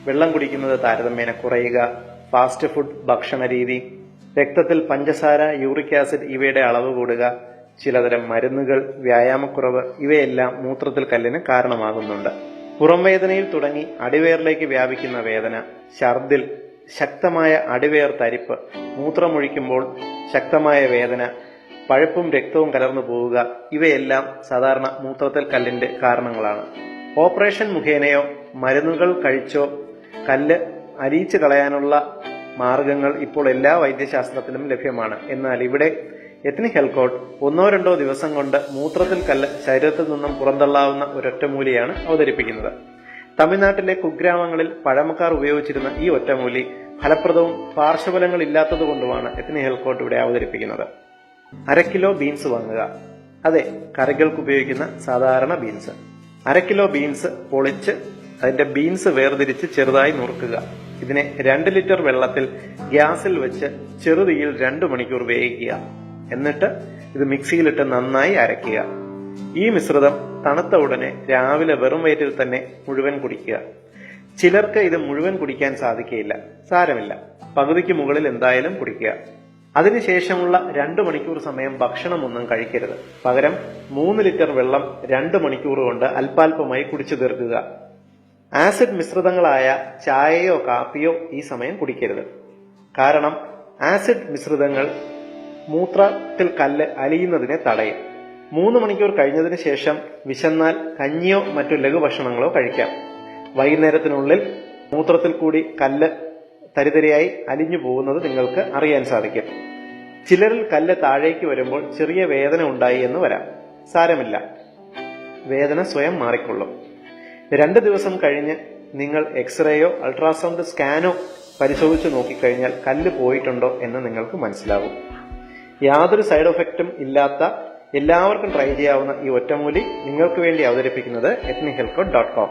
വെള്ളം കുടിക്കുന്നത് താരതമ്യേന കുറയുക, ഫാസ്റ്റ് ഫുഡ് ഭക്ഷണ രീതി, രക്തത്തിൽ പഞ്ചസാര, യൂറിക് ആസിഡ് ഇവയുടെ അളവ് കൂടുക, ചിലതരം മരുന്നുകൾ, വ്യായാമക്കുറവ് ഇവയെല്ലാം മൂത്രത്തിൽ കല്ലിന് കാരണമാകുന്നുണ്ട്. പുറംവേദനയിൽ തുടങ്ങി അടിവയറിലേക്ക് വ്യാപിക്കുന്ന വേദന, ഛർദിൽ, ശക്തമായ അടിവയർ തരിപ്പ്, മൂത്രമൊഴിക്കുമ്പോൾ ശക്തമായ വേദന, പഴുപ്പും രക്തവും കലർന്നു പോവുക ഇവയെല്ലാം സാധാരണ മൂത്രത്തിൽ കല്ലിന്റെ കാരണങ്ങളാണ്. ഓപ്പറേഷൻ മുഖേനയോ മരുന്നുകൾ കഴിച്ചോ കല്ല് അരിയിച്ചു കളയാനുള്ള മാർഗങ്ങൾ ഇപ്പോൾ എല്ലാ വൈദ്യശാസ്ത്രത്തിലും ലഭ്യമാണ്. എന്നാൽ ഇവിടെ എത്നിക് ഹെൽത്ത് കോഡ് 1-2 ദിവസം കൊണ്ട് മൂത്രത്തിൽ കല്ല് ശരീരത്തിൽ നിന്നും പുറന്തള്ളാവുന്ന ഒരൊറ്റമൂലിയാണ് അവതരിപ്പിക്കുന്നത്. തമിഴ്നാട്ടിലെ കുഗ്രാമങ്ങളിൽ പഴമക്കാർ ഉപയോഗിച്ചിരുന്ന ഈ ഒറ്റമൂലി ഫലപ്രദവും പാർശ്വഫലങ്ങൾ ഇല്ലാത്തതുകൊണ്ടുമാണ് എത്നിക് ഹെൽത്ത് കോഡ് ഇവിടെ അവതരിപ്പിക്കുന്നത്. 1/2 കിലോ ബീൻസ് വാങ്ങുക. അതെ, കറികൾക്ക് ഉപയോഗിക്കുന്ന സാധാരണ ബീൻസ്. 1/2 കിലോ ബീൻസ് പൊളിച്ച് അതിന്റെ ബീൻസ് വേർതിരിച്ച് ചെറുതായി നുറുക്കുക. ഇതിനെ 2 ലിറ്റർ വെള്ളത്തിൽ ഗ്യാസിൽ വെച്ച് ചെറുതീയിൽ 2 മണിക്കൂർ വേവിക്കുക. എന്നിട്ട് ഇത് മിക്സിയിലിട്ട് നന്നായി അരയ്ക്കുക. ഈ മിശ്രിതം തണുത്ത ഉടനെ രാവിലെ വെറും വയറ്റിൽ തന്നെ മുഴുവൻ കുടിക്കുക. ചിലർക്ക് ഇത് മുഴുവൻ കുടിക്കാൻ സാധിക്കുകയില്ല. സാരമില്ല, പകുതിക്ക് മുകളിൽ എന്തായാലും കുടിക്കുക. അതിനുശേഷമുള്ള 2 മണിക്കൂർ സമയം ഭക്ഷണമൊന്നും കഴിക്കരുത്. പകരം 3 ലിറ്റർ വെള്ളം 2 മണിക്കൂർ കൊണ്ട് അല്പാൽപമായി കുടിച്ചു തീർക്കുക. ആസിഡ് മിശ്രിതങ്ങളായ ചായയോ കാപ്പിയോ ഈ സമയം കുടിക്കരുത്. കാരണം ആസിഡ് മിശ്രിതങ്ങൾ മൂത്രത്തിൽ കല്ല് അലിയുന്നതിനെ തടയും. 3 മണിക്കൂർ കഴിഞ്ഞതിന് ശേഷം വിശന്നാൽ കഞ്ഞിയോ മറ്റു ലഘുഭക്ഷണങ്ങളോ കഴിക്കാം. വൈകുന്നേരത്തിനുള്ളിൽ മൂത്രത്തിൽ കൂടി കല്ല് തരിതരിയായി അലിഞ്ഞു പോകുന്നത് നിങ്ങൾക്ക് അറിയാൻ സാധിക്കും. ചിലരിൽ കല്ല് താഴേക്ക് വരുമ്പോൾ ചെറിയ വേദന ഉണ്ടായി എന്ന് വരാം. സാരമില്ല, വേദന സ്വയം മാറിക്കൊള്ളും. 2 ദിവസം കഴിഞ്ഞ് നിങ്ങൾ എക്സ്റേയോ അൾട്രാസൗണ്ട് സ്കാനോ പരിശോധിച്ച് നോക്കിക്കഴിഞ്ഞാൽ കല്ല് പോയിട്ടുണ്ടോ എന്ന് നിങ്ങൾക്ക് മനസ്സിലാകും. യാതൊരു സൈഡ് എഫക്റ്റും ഇല്ലാത്ത എല്ലാവർക്കും ട്രൈ ചെയ്യാവുന്ന ഈ ഒറ്റമൂലി നിങ്ങൾക്ക് വേണ്ടി അവതരിപ്പിക്കുന്നത് ethnichealthcode.com.